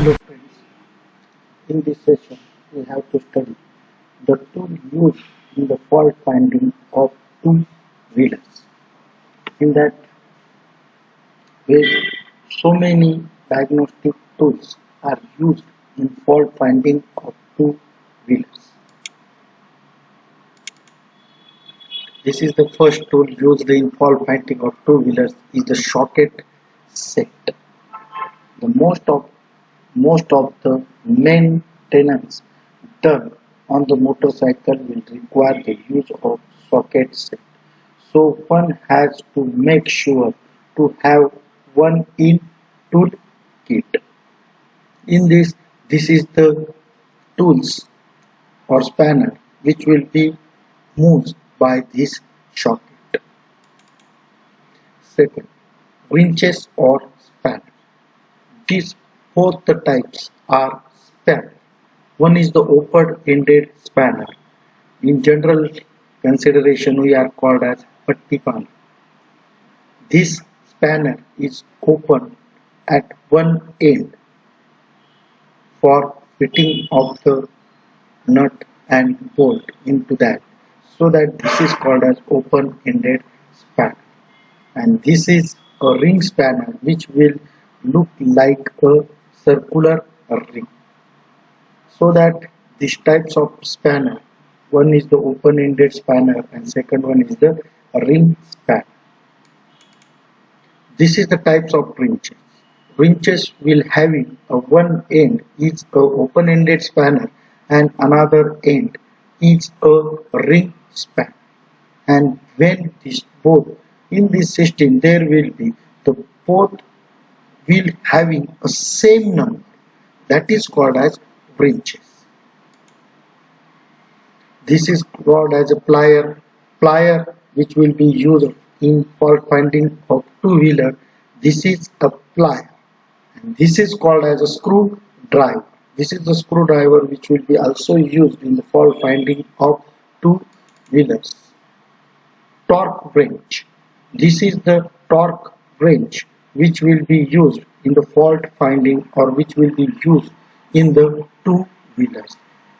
Hello friends, in this session we have to study the tool used in the fault finding of two-wheelers. In that way, so many diagnostic tools are used in fault finding of two-wheelers. This is the first tool used in fault finding of two-wheelers is the socket set. The most of the maintenance done on the motorcycle will require the use of socket set. So one has to make sure to have one in tool kit. In this is the tools or spanner which will be moved by this socket. Second, wrenches or spanner. These both the types are spanner. One is the open-ended spanner. In general consideration, we are called as pattipan. This spanner is open at one end for fitting of the nut and bolt into that. So that this is called as open-ended spanner. And this is a ring spanner which will look like a circular ring. So that these types of spanner, one is the open-ended spanner and second one is the ring spanner. This is the types of wrenches. Wrenches will having a one end is a open-ended spanner and another end is a ring spanner. And when this both in this system there will be the both will having a same number, that is called as wrenches. This is called as a plier which will be used in fault finding of two-wheeler. This is a plier and this is called as a screwdriver. This is the screwdriver which will be also used in the fault finding of two-wheelers. Torque wrench. This is the torque wrench which will be used in the fault finding or which will be used in the two-wheelers.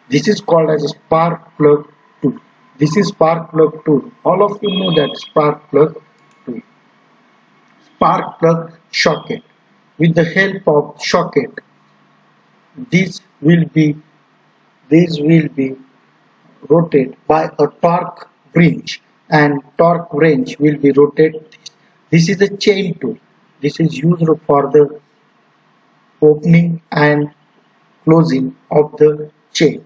This is called as a spark plug tool. This is spark plug tool. All of you know that spark plug tool. Spark plug socket. With the help of socket, this will be rotated by a torque wrench and torque wrench will be rotated. This is the chain tool. This is used for the opening and closing of the chain.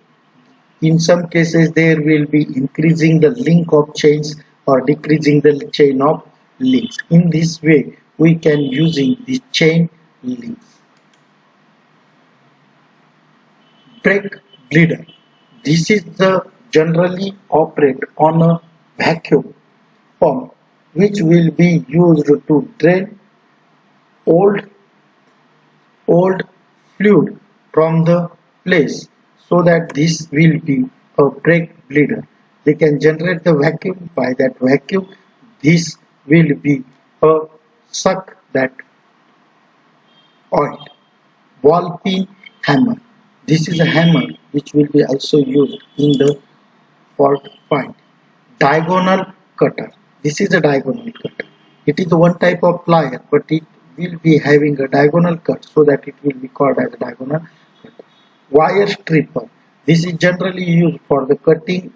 In some cases there will be increasing the length of chains or decreasing the chain of links. In this way we can using the chain links. Brake bleeder. This is the generally operate on a vacuum pump which will be used to drain old fluid from the place, so that this will be a brake bleeder. They can generate the vacuum. By that vacuum this will be a suck that oil. Ball peen hammer. This is a hammer which will be also used in the fault find. Diagonal cutter. This is a diagonal cutter. It is one type of plier, but it will be having a diagonal cut, so that it will be called as a diagonal cutter. Wire stripper. This is generally used for the cutting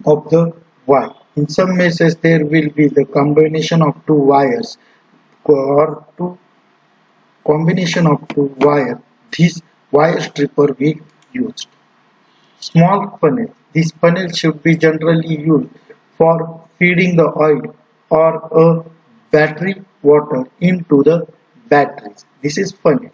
of the wire. In some cases there will be the combination of two wires or combination of two wire. This wire stripper will be used. Small funnel. This funnel should be generally used for feeding the oil or a battery water into the batteries. This is funnel.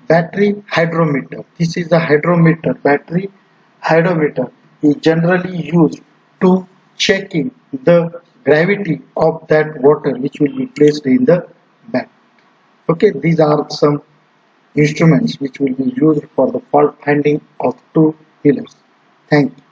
Battery hydrometer. This is the hydrometer. Battery hydrometer is generally used to checking the gravity of that water which will be placed in the battery. Okay, these are some instruments which will be used for the fault finding of two-wheelers. Thank you.